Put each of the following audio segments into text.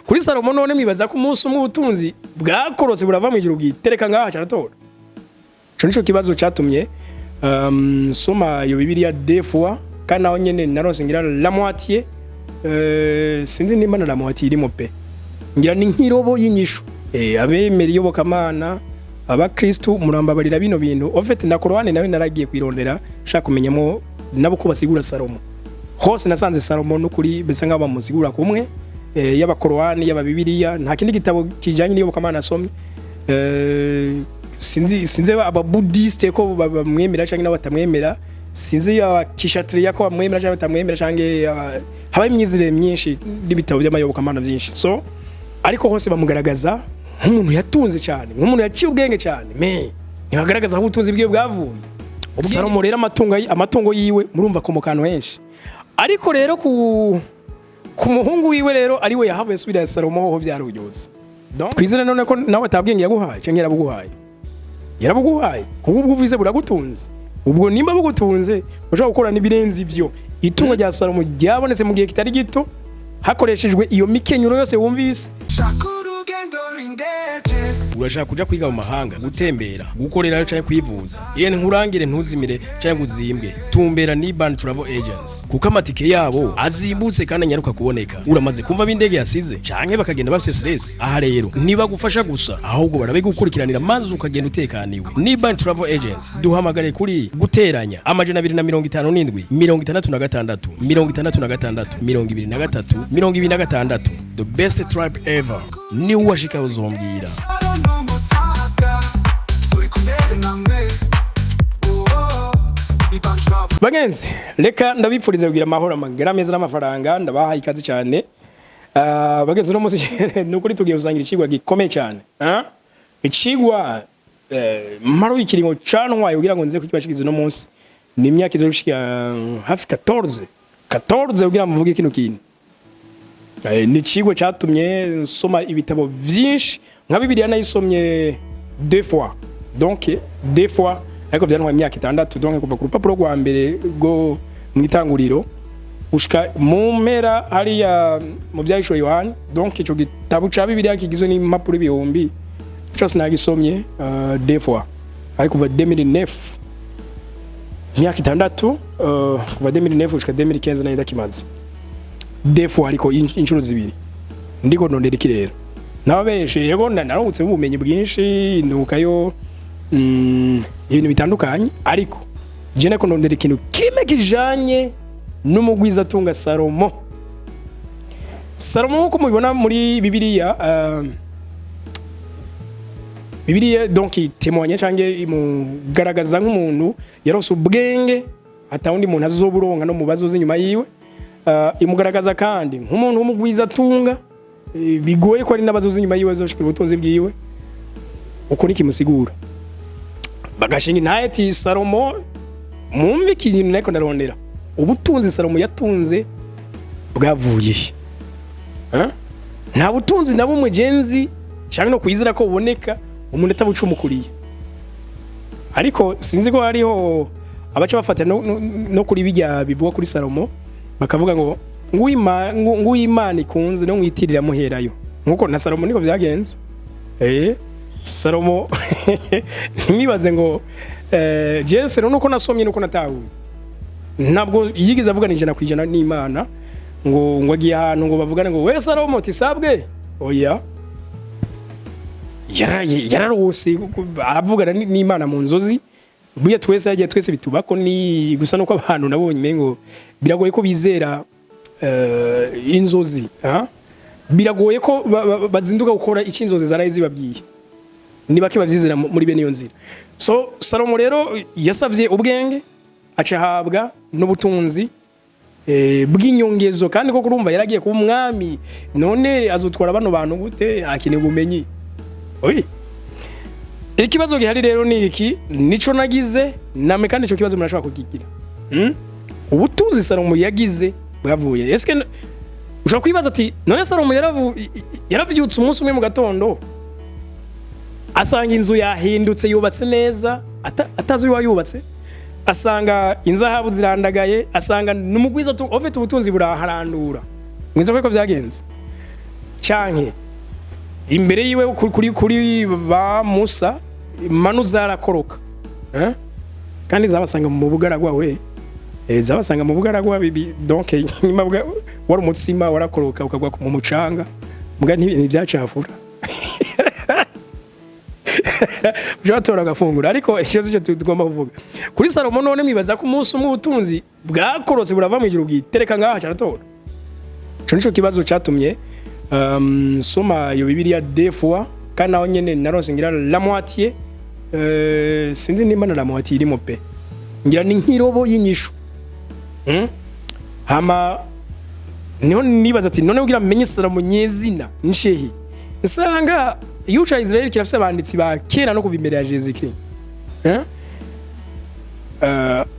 kuri Salomo none mwibaza ko umunsi umwe ubutunzi bwakorotse burava mu ijuru bwitereka ngaha cyaratora. Cyo nico kibazo cyatumye soma yo Bibiliya deux fois kandi naho nyene narose ngira la moitié sinzi nimba na la moitié irimo pe ngira ni nkirobo y'inyishu abemera iyobokamana abakristo murambabarira bino bintu en fait na Korani nawe naragiye kwirondera shaka kumenyamo nabo ko basigura Salomo hose nasanze Salomo no kuri bese ngaba musigura kumwe yaba Korani yaba Bibiliya nta kindi gitabo kijanye n'iyobokamana asomye sinzi aba Buddhiste ko bamwemera cyangwa n'abatamwemera sinzi ya kishatriya ko bamwemera cyangwa batamwemera cyangwa haba imyizire myinshi n'ibitabo by'amayobokamana byinshi so ariko hose bamugaragaza nk'umuntu yatunze cyane nk'umuntu yaciye ubwenge cyane ntibagaragaza aho ubutunzi bwiwe bwavuye Salomo rero amatungo yiwe murumva ko mukano henshi ariko rero ku muhungu wiwe rero ari we yahavuye subira ya Salomo ho byarujyose donc kwizera none ko nawe atabwenge yaguhaye cyangwa yarabuguhaye kuko ubwo uvize buragutunze ubwo nimba bugutunze ushaka gukora nibirenze ivyo itungo rya Salomo ryabonetse mu gihe kitari gito hakoreshejwe iyo mikenyuro yose wumvise. Urashaka kuja kwiga mu mahanga gutembera gukorera cyane kwivuza yene nkurangire ntuzimire cyane guzimbwe tumbera ni band travel agents kuko amatike yabo azimbutse kandi nyaruka kuboneka uramaze kumva bindege yasize canke bakagenda bafise stress aha rero niba gufasha gusa ahubwo barabigukurikiranira maze ukagenda utekaniwe ni band travel agents duhamagare kuri guteranya amajana 257 66 66 23 the best tribe ever ni washika uzombwira. Bagenzi reka ndabipfuriza kugira amahoro amagara meza n'amafaranga ndabahaye ikaze cyane bagenzi no musi nukuri tugiye usangira ikigwa gikomeye cyane ikigwa maro ikiringo canwaye kugira ngo nze kukibashikiza no munsi ni imyaka izoshika hafi 14 kugira muvuge kino kintu ni ikigwa cyatumye nsoma ibitabo byinshi nka Bibiliya nayisomye deux fois donc deux fois ariko byantwaye imyaka 6 donc kuva ku rupapuro rwa mbere go mwitanguriro ushika mu mpera hariya mu byahishwe Yohana donc ico gitabo ca Bibiliya kigizwe n'impapuro ibihumbi cyose nagisomye deux fois ariko kuva 2009 imyaka 6 kuva 2009 ushika 2015 nayo ndakimaze deux fois ariko inshuro zibiri ndiko ndondera ikirero nababeshe yego narungutse mu bumenyi bwinshi ndukayo ibintu bitandukanye ariko je nako ndondera ikintu kime kijanye n'umugwiza atunga Salomo uko mubibona muri Bibiliya donc témoigne cange imugaragaza nk'umuntu yarose ubwenge atawundi muntu azoburonka no mubazo nyuma yiwe imugaragaza kandi nk'umuntu w'umugwiza atunga bigoye ko ari nabazozi nyuma yiwe zoshikira ubutunzi bwiwe uko nikimusigura bagashinga intayeti Salomo mumve ikintu nako ndarondera ubutunzi Salomo yatunze bwavuye nta butunzi na bumwe genzi cyangwa no kwizera ko buboneka umuntu atabucumukuriye ariko sinzi ko hariho abaca bafata no kuri bijya bivuga kuri Salomo bakavuga ngo Imana ikunze no mwitirira muherayo nkuko na Salomo niko byagenze Salomo nimibaze ngo Jesse nuko nasomye nuko natahuye ntabwo yigize avuga n'ijana kwijana n'Imana ngo agiye ahantu ngo bavugane ngo we Salomo tisabwe oya yararose avugana n'Imana mu nzozi buya twese yagiye twese bitubako ni gusa nuko abantu nabonye mengo biragoye ko bizera inzozi biragoye ko bazinduka gukora ikinzozi zaraye zibabwiye niba kibavyizera muri bene iyo nzira so Salomo rero yasavye ubwenge acahabwa n'ubutunzi bw'inyongezo kandi ko kurumva yaragiye kuba umwami none azotwara bano bantu gute akine bumenyi ikibazo gihari rero ni iki nico nagize namwe kandi ico kibazo murashaka kugigira ubutunzi Salomo yagize bwavuye eske ushaka kwibaza ati none Salomo yaravyutse umunsi umwe mu gatondo asanga inzu yahindutse yubatse neza atazi yubatse asanga inzahabu zirandagaye asanga numugwiza ofite ubutunzi buraharandura mwiza ko byagenze canke imbere yiwe kuri ba Musa manu zarakoroka kandi zabasanga mu bugaragwa we zabasanga mu bugaragwa donc nyuma wari umutsima warakoroka ukagwa mu mucanga muga ntibyacafura Jatora gafungura ariko ikibazo cyo tugomba kuvuga kuri Salomo none mwibaza ko umunsi umwe ubutunzi bwakorose burava mu ijuru bwitereka ngaha cyaratora cyo nico kibazo cyatumye soma yo Bibiliya deux fois kana aho nyene narose ngira la moitié sinzi nimba na la moitié irimo pe ngira ni nkirobo y'inyishu hama niho nibaza ati none ugira menye Salomo nyezina nshehi nsanga yuca Israel kirafise abanditsi ba kera no kuva imbere ya Jésus-Christ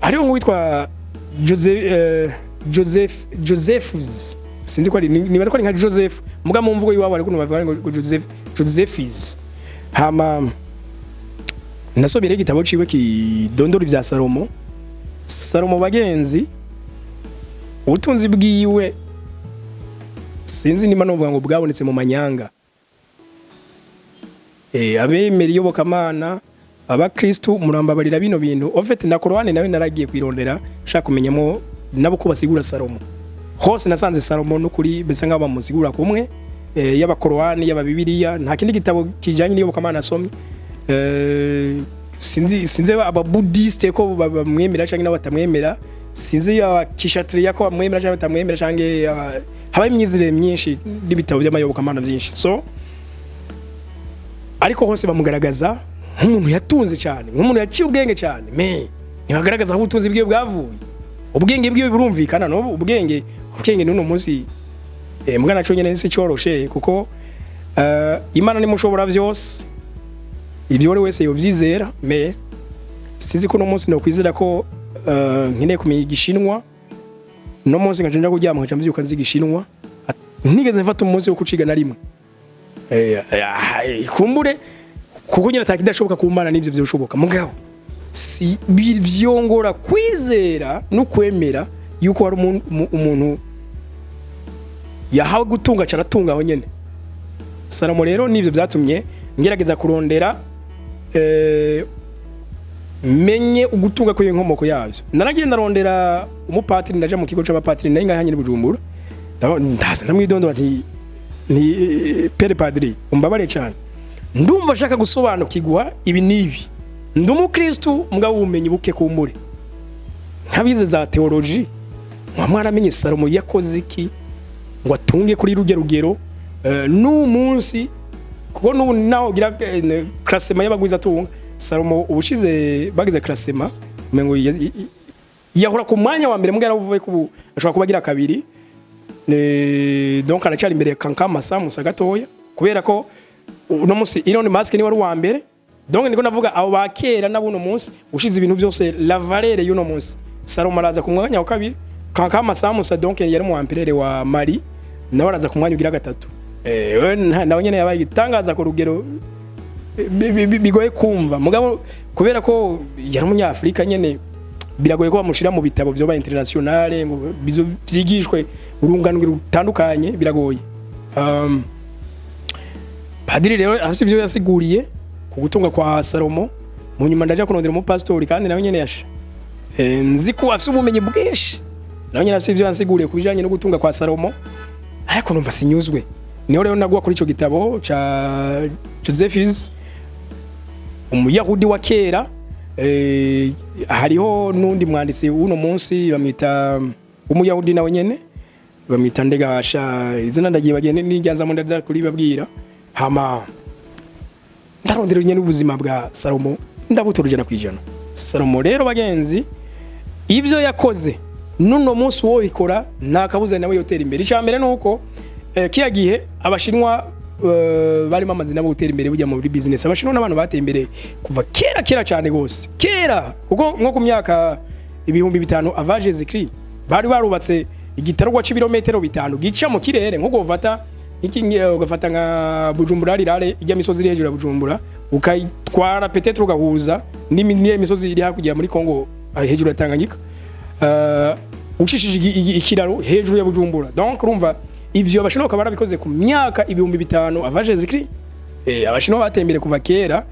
hariho nk'uwitwa Josephus sinzi ko ari nibaza ko ari nka Joseph muga mu mvugo yiwabo ariko bavuga ngo Josephus hama nasobere igitabo ciwe kidondora ivya Salomo bagenzi ubutunzi bwiwe sinzi nima novuga ngo bwabonetse mu manyanga abemera iyobokamana abakristu murambabarira bino bintu ofete na Korani nawe naragiye kwirondera shaka kumenyamo nabo ko basigura Salomo hose nasanze Salomo no kuri bese ngaba musigura kumwe yaba Korani yaba Bibiliya nta kindi gitabo kijanye n'iyobokamana asomye sinzi aba Buddhiste ko bamwemera canke n'abatamwemera sinzi ya Kishatriya ko bamwemera canke batamwemera canke haba imyizire myinshi n'ibitabo by'amayobokamana byinshi so ariko hose bamugaragaza nk'umuntu yatunze cyane nk'umuntu yaciye ubwenge cyane me ntibagaragaza aho ubutunzi bwiwe bwavuye ubwenge bwiwe burumvikana no ubwenge n'uno munsi mbwana cyo nyene si cyoroshe kuko Imana ni mushobora byose ibyo wari wese yovyizera me sinzi ko no munsi no kwizera ko nkine kumenya igishinwa no munsi ngajenja kuryama nkaca mvyuka nzi igishinwa ntigeze mfata umunsi wo kuciga na rimwe kumbure kuko nyina takidashoboka kumana n'ivyo byoshoboka mugabo si byongora kwizera no kwemera yuko hari umuntu yahawe gutunga caratunga aho nyene Salomo rero nivyo byatumye ngerageza kurondera menye ugutunga ko inkomoko yavyo naragiye ndarondera umupatiri ndaje mu kigo c'abapatiri nayo ngahanye Bujumbura ndaza ndamwidondo ati ni pere padri umbabare cyane ndumva shaka gusobanukirwa ibi nibi ndumukristo mugabo ubumenyi buke kumbure nkabize za theology mwamwaramenye Salomo yakoze iki ngo atunge kuri rugero n'umunsi kuko n'ubu naho gira classement y'abagwiza tunga Salomo ubushize bagize classement mengo yahora ku mwanya wa mbere mugara uvuye ku ashobora kubagira kabiri donc aracari imbere kankama Samusa gatoya kubera ko uno munsi Elon Musk ni wari wa mbere donc niko navuga abo bakera nabuno munsi ushize ibintu byose la valeur y'uno munsi Salomo araza ku mwanya wa kabiri kankama Samusa donc yari mu ampere wa Mali nawe araza ku mwanya ugira gatatu nawe nyene yabaye itangaza ku rugero bigoye kumva mugabo kubera ko yari umunyafrika nyene biragoye ko bamushira mu bitabo byo ba internationale ngo byigishwe urunganwe rutandukanye biragoye padiri rero afite ibyo yasiguriye ku gutunga kwa Salomo mu nyuma ndaje kurondera mu pastor kandi nawe nyene yasha nzi ko afite ubumenyi bwinshi nawe nyene afite ibyo yasiguriye kubijanye no gutunga kwa Salomo ariko numva sinyuzwe niho rero nagwa kuri ico gitabo ca Josephus umuyahudi wa kera hariho nundi mwanditsi uno munsi bamita umuyahudi nawe nyene bamita Ndegasha izina ndagiye bagene n'ijyanza mu ndaza kuri babwira hama ndarondera nyene ubuzima bwa Salomo ndabuturujana kwijana Salomo rero bagenzi ivyo yakoze nuno munsi wo bikora NTAKABUZA nawe yotera imbere icambere nuko kiya gihe abashinwa bari mamazi nabo gutera imbere bujya muri business abashinwa n'abantu bateye imbere kuva kera cyane gose kera kuko nko ku myaka 5,000 avant Jésus-Christ bari barubatse igitarugwa c'ibirometero 5 gica mu kirere nko govata ugafata nka Bujumbura rirare ijya misozi iri hejuru ya Bujumbura ukayitwara peut-être ugahuza n'imisozi iri hakujya muri Kongo hejuru ya Tanganyika ucishije ikiraro hejuru ya Bujumbura donc urumva ivyo abashinwa bakaba barabikoze ku myaka 5000 avaje zikri abashinwa batembere kuva kera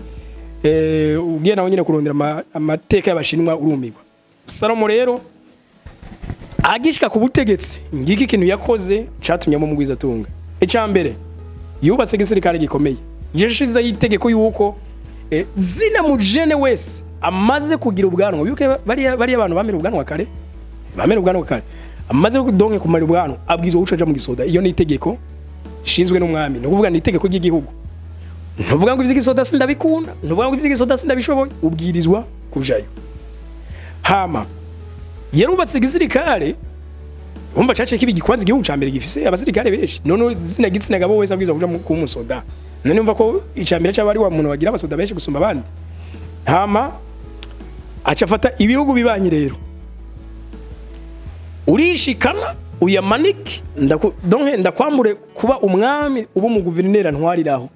ugiye nawe nyine kurondera amateka y'abashinwa urumigwa. Salomo rero agishika ku butegetsi ngiki kintu yakoze catumye mu mugwiza tunga. Icambere yubatse gisirikare gikomeye. Yeshize yitegeko yuko zina mujene wese amaze kugira ubwanwa yuko bari abantu bamira ubwanwa kare amaze kudonke kumara ubwanwa abwizwa gucaja mu gisoda. Iyo ni itegeko shinzwe n'umwami, no kuvuga ni itegeko ry'igihugu. Ntuvuga ngo ivy'igisoda sindabikunda, ntuvuga ngo ivy'igisoda sindabishoboye, ubwirizwa kujayo. Hama yarubatse gisirikare umva cace kibi gikwanza igihugu cambere gifise abasirikare benshi, none zina gitsina gabo wese abwizwa kuja ku musoda. None umva ko icambere cy'abari wa muntu bagira abasoda benshi gusumba abandi. Hama acafata ibihugu bibanyi rero urishikana uyamanike donc ndakwamure kuba umwami ubu mu guverinera ntwariraho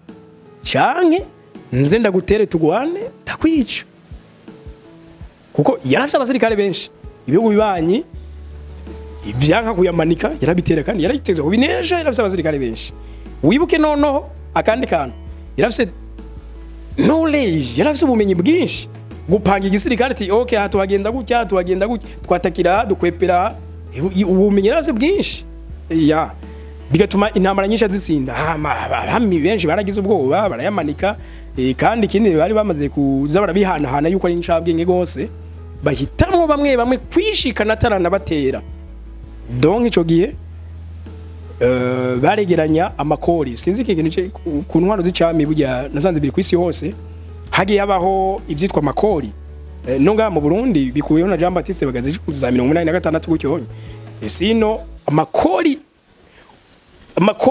canke nze ndagutere tugwane ndakwica, kuko yarafise abasirikare benshi. Ibihugu bibanyi ivyanka kuyamanika yarabitera kandi yarayiteze ko binesha, yarafise abasirikare benshi. Wibuke noneho akandi kantu yarafise knowledge, yarafise ubumenyi bwinshi gupanga igisirikare ati okay hatuhagenda gutya twatakira dukwepera, ubumenyi yarafise bwinshi ya bigatuma intambara nyinshi zitsinda. Hami benshi baragize ubwoba barayamanika kandi ikindi bari bamaze kuza barabihanahana yuko ari incabwenge gose, bahitamwo bamwe kwishikana tarana batera. Donc ico gihe baregeranya amakori, sinzi ikintu ku ntwaro z'icami burya nasanze biri kwisi hose hagiye habaho ivyitwa amakori. Nonga mu Burundi bikuyeho na Jean Baptiste bagaze za 86 gutyo. Sino amakori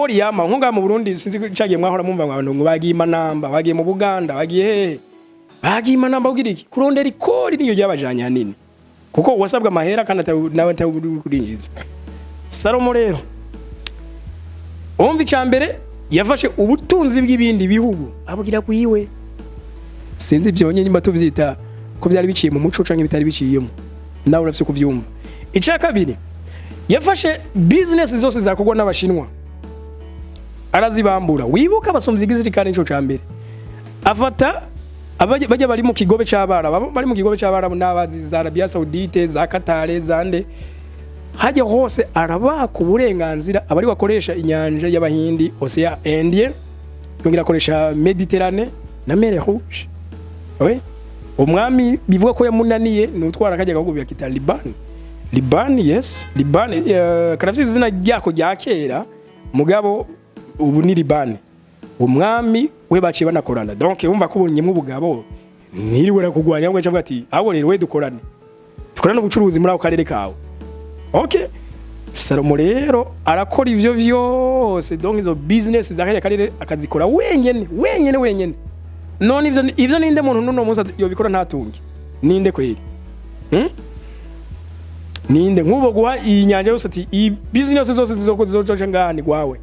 yama nkonga mu Burundi sinzi cagiye mwahora mumva abantu ngo bagiye Manamba, bagiye mu Buganda, bagiye Manamba ugiriki kurondera ikori niyo ryabajanye hanini, kuko wasabwa amahera kandi nawe kurinjiza. Salomo rero umva icambere yafashe ubutunzi bw'ibindi bihugu abugira kuyiwe. Sinzi byonye nyimba tuvyita ko byari biciye mu muco canke bitari biciyemo, nawe urafise kuvyumva. Ica kabiri yafashe business zose zakogwa n'abashinwa arazibambura. Wibuka abasomvye igisirikare nico cambere afata bajya bari mu kigobe c'abara n'abazi za Arabia Saudite, za Qatar, zande hajya hose arabaha ku burenganzira abari bakoresha inyanja y'Abahindi, Ocean Indien, yongera akoresha Mediterane na Mer Rouge. Umwami bivuga ko yamunaniye n'utwara akajya gahugu yakita Liban, yes, Liban karafise izina ryako rya kera mugabo ubu ni Liban. Umwami we baciye banakorana, donc umva ko ubunyemwe ubugabo ntiriwe kugwanya bwo cyangwa ati abo rero we dukorane ubucuruzi muri ako karere kawe. Okay, Salomo rero arakora ivyo vyose, donc izo business zakaya karere akazikora wenyene. None ivyo ninde muntu nuno musa yobikora ntatunge ninde kweri? Ninde nkubo guha iyi nyanja yose ati i business zose zizoja ngani gwawe,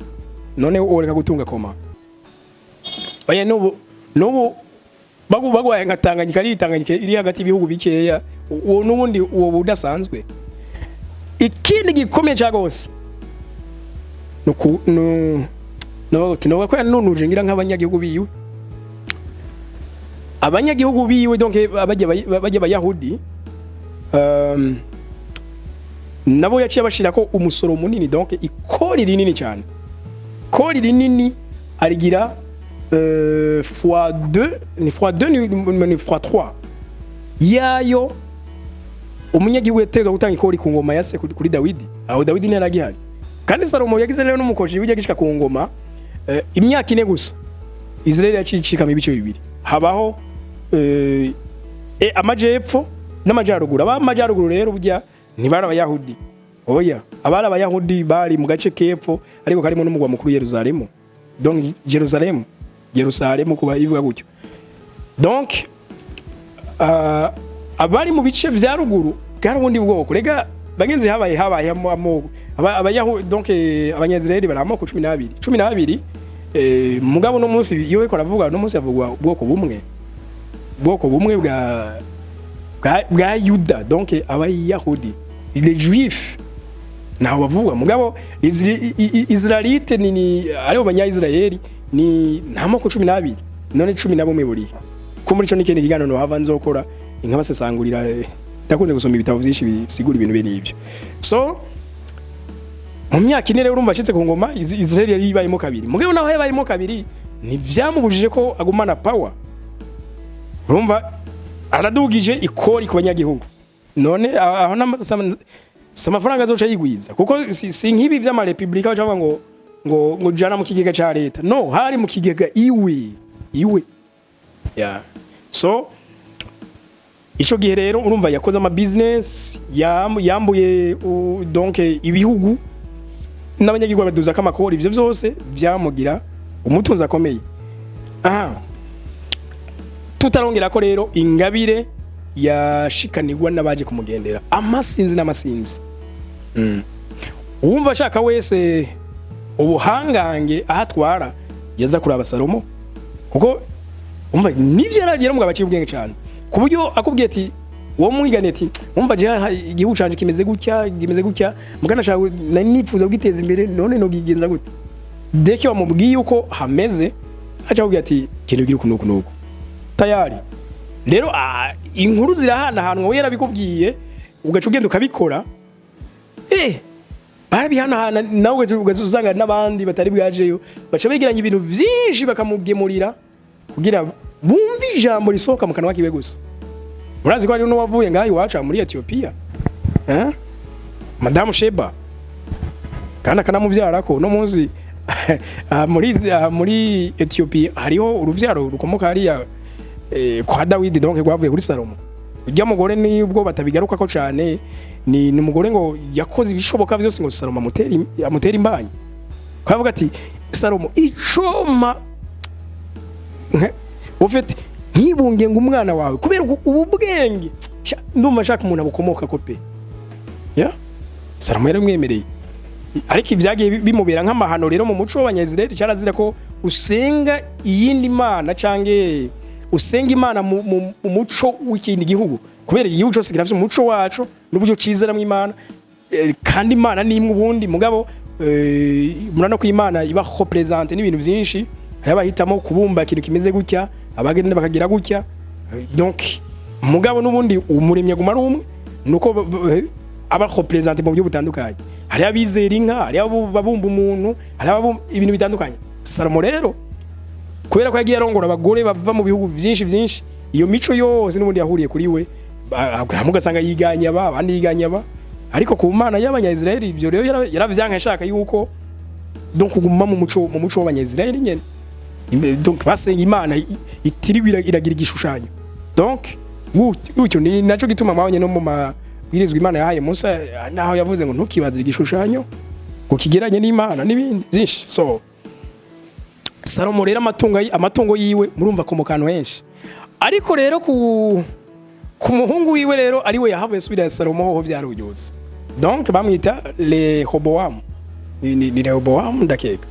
none ureka gutunga koma. Oya nubu bagwaye ngatanganyika iri hagati ibihugu bikeya, uwo nubundi uwo budasanzwe. Ikindi gikomeye cyagose no ko yanunuje ngira nk'abanyagihugu biwe. Abanyagihugu biwe donc bajya bayahudi nabo yaciye bashira ko umusoro munini, donc ikori rinini cyane. Kori rinini arigira x2 ni x3 yayo umunyagihugu yateza gutanga ikori ku ngoma yase kuri Dawidi. Aho Dawidi ni yaragihari kandi Salomo yagize rero n'umukoshi bijya gishika ku ngoma imyaka 4 gusa. Israeli yacicika mu bice bibiri, habaho amajepfo n'amajaruguru. Abamajaruguru rero burya ntibara abayahudi, oya abara abayahudi bari mu gace kepfo ariko karimo n'umugwa mukuru Yerusalemu, donc Yerusalemu kuba ivuga gutyo. Donc abari mu bice vya ruguru bwarabundi bwoko rega bagenzi habaye amoko abayahudi, donc abanyazireli bari amoko 12 mugabo no munsi iyo ariko aravuga no munsi avugwa ubwoko bumwe bwa Yuda, donc abayahudi les juifs naho bavuga mugabo Israelite ni ari abanya Israeli ni ntamoko 12 none 11 buri ko muri cyo nikene kigano no hava nzokora inka basesangurira ndakunze gusoma ibitabo byinshi bisigura ibintu bene ibyo so mu myaka ine rero urumva acitse ku ngoma Israeli yari ibayemo kabiri mugabo naho yabayemo kabiri ni vyamubujije ko agumana power urumva aradugije ikori ku banyagihugu none aho amafaranga azoca yigwiza kuko si nk'ibi vy'ama republika bacavuga ngo jana mu kigega ca leta no hari mu kigega iwe yeah so ico gihe rero urumva yakoze ama business yambuye donc ibihugu n'abanyagirwa baduza kamakori ivyo vyose vyamugira umutunzi akomeye aha tutarongera ko rero ingabire yashikanirwa n'abaje kumugendera amasinzi n'amasinzi uwumva ashaka wese ubuhangange ahatwara yaza kuraba Salomo kuko umva nivyo yaragera mu gabaci ubwenge cyane ku buryo akubwiye ati wo mwigane ati umva je igihugu canje kimeze gutya mugana shawe nifuza kugiteza imbere none no gigenza gute deke bamubwiye uko hameze acha kubwiye ati kintu giri kunuko tayari rero inkuru zirahana hanwa we yarabikubwiye ugaca ugenda ukabikora barabihana nawe ugazuzanga n'abandi batari bwajeyo baca begeranya ibintu byinshi bakamugemurira kugira bumve ijambo risohoka mu kanwa kiwe gusa urazi ko ari no wavuye ngayi waca muri Ethiopia Madame Sheba kana kanamuvyara ko no munsi muri Ethiopia hariho uruvyaro rukomoka hariya kwa Dawidi donc gwavuye kuri Salomo ujya mugore ni ubwo batabigaruka ko cyane ni umugore ngo yakoze ibishoboka byose ngo Salomo amutera imbanyi kwavuga ati Salomo icoma ufite ntibunge ngo umwana wawe kubera ubu bwenge ndumva shaka umuntu abukomoka ko pe ya Salomo yaramwemereye ariko ibyagiye bimubera nk'amahano rero mu muco w'abanyazireli cyarazira ko usenga iyindi mana cange usenga imana mu muco w'ikindi gihugu kubera igihugu cyose kirafite umuco wacu n'uburyo cizeramwe imana kandi imana ni imwe ubundi mugabo murano ko imana iba represente n'ibintu byinshi abahitamo kubumba ikintu kimeze gutya abagende bakagira gutya donc mugabo n'ubundi umuremye gumara umwe nuko aba represente mu buryo butandukanye hari abizera inka hari ababumba umuntu hari ibintu bitandukanye Salomo rero kubera ko yagiye arongora abagore bava mu bihugu byinshi iyo mico yose n'ubundi yahuriye kuri we mugasanga yiganya abandi yiganya ariko ku mana y'abanyazireli ibyo rero yaravyanka ashaka yuko donc kuguma mu muco w'abanyazireli nyene donc basenga imana itiriwe iragira igishushanyo donc gutyo ni naco gituma mabonye no mu mabwirizwa imana yahaye Musa naho yavuze ngo ntukibazire igishushanyo ngo kigeranye n'imana n'ibindi byinshi so Salomo rero amatungo yiwe murumva ko mukano henshi ariko rero ku muhungu wiwe rero ari we yahavuye subira Salomo ho byarujyose donc bamwita Rehobowamu ni Rehobowamu ndakeka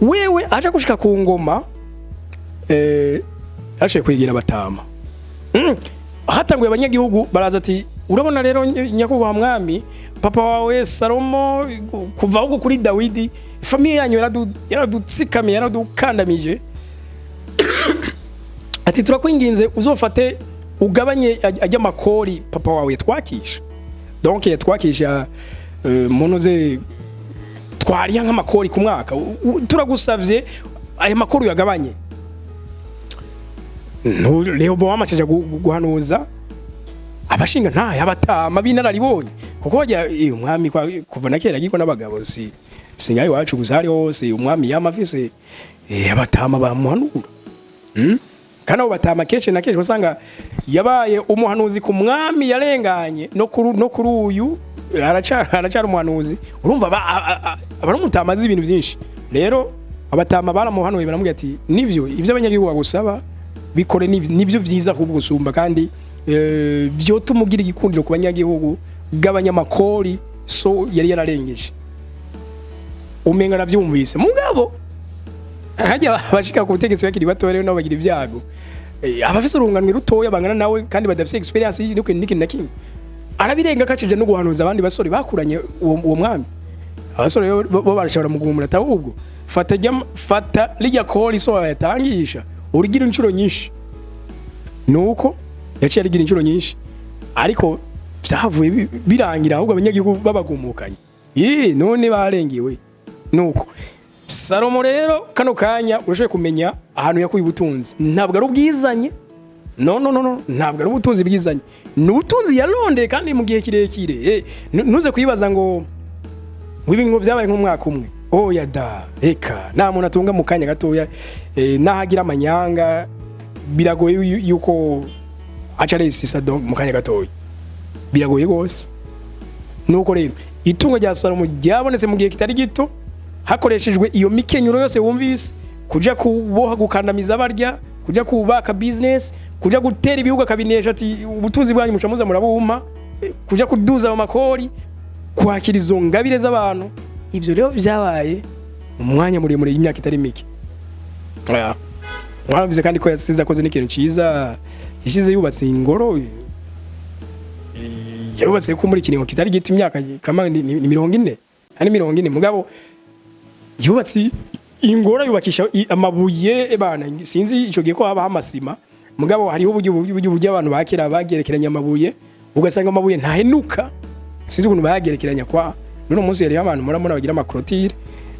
wewe aje gushika ku ngoma ashe kwigira batama hatanguye abanyagihugu baraza ati urabona rero nyakubahwa mwami papa wawe Salomo kuva aho kuri Dawidi famille yanyu yaradutsikamiye yaradukandamije ati turakwinginze uzofate ugabanye ajya makori papa wawe twakisha donc yatwakisha monoze twariya nk'amakori ku mwaka turagusavye aya makuru yagabanye Rehobowamu acaja guhanuza abashinga nta yabatama binararibonye kuko bajya umwami kuva na kera giko n'abagabo singaye wacu guzari hose umwami yamafise abatama bamuhanura kana batama kenshi na kenshi basanga yabaye umuhanuzi ku mwami yarenganye no kuri uyu aracara umuhanuzi urumva abarumutamazi ibintu byinshi rero abatama baramuhanuye baramubwira ati nivyo ivyo abanyagihugu bagusaba bikore nivyo vyiza kubwo gusumba kandi byo tumugira igikundiro ku banyagihugu g'abanyamakori so yari yararengeje umenga navyumvise mugabo hajya abashika ku butegetsi bakiri bato rero nabo bagira ibyago abafise urunganwe rutoya bangana nawe kandi badafise experience n'iki na kimwe arabirenga kacije no guhanuza abandi basore bakuranye uwo mwami. Abasore bo barashobora mugumura ahubwo fata lijya call so yatangisha urigira inshuro nyinshi nuko yaciye arigira inshuro nyinshi ariko byavuye birangira ahubwo abanyagihugu babagumukanye none barengiwe nuko Salomo rero kano kanya urashoye kumenya ahantu yakuye ubutunzi ntabwo ari ubwizanye no ntabwo ari ubutunzi bwizanye n'ubutunzi yarondeye kandi mu gihe kirekire nuze kuyibaza ngo ibintu byabaye nk'umwaka umwe oya da reka nta muntu atunga mu kanya gatoya nahagira amanyanga biragoye yuko aca resisa mu kanya gatoya biragoye gose nuko rero itungo rya Salomo ryabonetse mu gihe kitari gito hakoreshejwe iyo mikenyuro yose wumvise kuja kuboha gukandamiza barya kuja kubaka business kuja gutera ibihugu kabinesha ati ubutunzi bwanyu mucamuza murabumpa kuja kuduza mu makori kwakira izo ngabire z'abantu ivyo rero byabaye umwanya muremure y'imyaka itari mike mwarabize kandi ko yasize akoze n'ikintu ciza yishize yubatse ingoro yubatse ko muri kiringo kitari gito imyaka kama ni 40 hani 40 mugabo yubatse ingoro yubakisha amabuye bana sinzi ico gihe ko haba amasima mugabo hariho uburyo abantu bakera bagerekeranya amabuye ugasanga amabuye ntahenuka sinzi ukuntu bagerekeranya kwa none umunsi yari abantu muramuna bagira amakrotire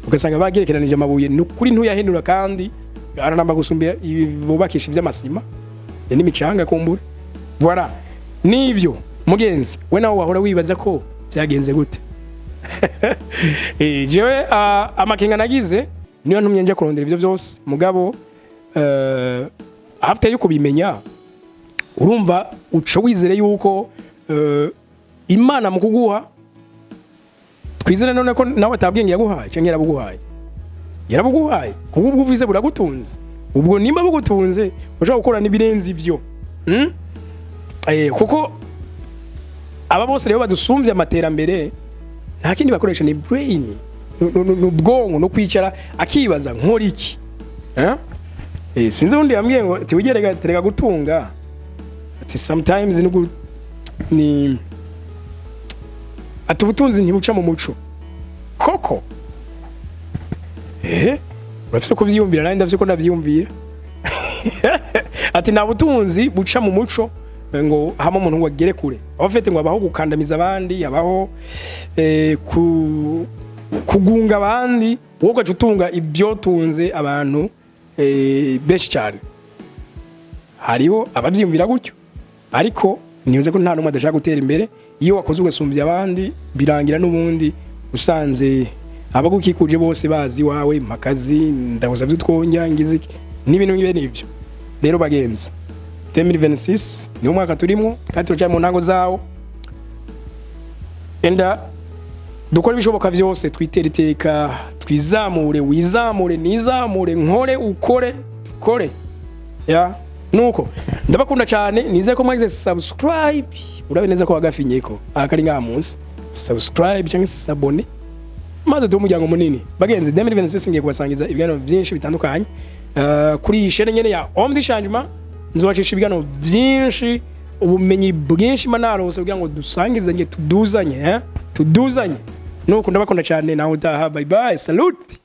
ugasanga bagerekeranije amabuye n'ukuri ntuyahenura kandi aranamba gusumba bubakisha ivy'amasima n'imicanga kumbura voilà nivyo mugenzi we nawe wahora wibaza ko byagenze gute jewe amakenga nagize niyo ntumye nje kurondera ivyo byose mugabo after yuko bimenya urumva uco wizere yuko Imana mu kuguha twizere none ko nawe atabwenge yaguhaye cyangwa yarabuguhaye kuko ubwo uvize buragutunze ubwo nimba bugutunze ushaka gukora nibirenze ivyo kuko aba bose rero badusumbye amaterambere nta kindi bakoresha ni brain n'ubwonko no kwicara akibaza nkora iki sinzi undi yambwiye ngo ati wigerega terega gutunga ati sometimes ni ati ubutunzi ntibuca mu muco koko urafite ko vyiyumvira nandi ndavye ko ndavyiyumvira ati nta butunzi buca mu muco ngo hama umuntu ngo agere kure abafite ngo abaho gukandamiza abandi abaho kugunga abandi wowe ugaca utunga ibyo tunze abantu benshi cyane hariho abavyiyumvira gutyo ariko niyoze ko nta numwe adashaka gutera imbere iyo wakoze ugasumbya abandi birangira n'ubundi usanze abagukikuje bose bazi wawe makazi ndabuza by'utwonja ngize n'ibintu ngibe nibyo rero bagenzi 2026 ni umwaka turimo kandi turaca mu ntango zawo enda dukora ibishoboka byose twitera iteka twizamure wizamure nizamure nkore ukore ya nuko ndabakunda cyane nize ko mwagize subscribe urabe neza ko wagafinyeko akari ngamunsi subscribe cyangwa sabone maze do mujyango munini bagenzi 2026 ngiye kubasangiza ibiganiro byinshi bitandukanye kuri iyi chaîne nyene ya Homme du Changement nzobacisha ibiganiro byinshi ubumenyi bwinshi manarose kugira ngo dusangizanye tuduzanye nuko ndabakunda cyane naho utaha bye bye salute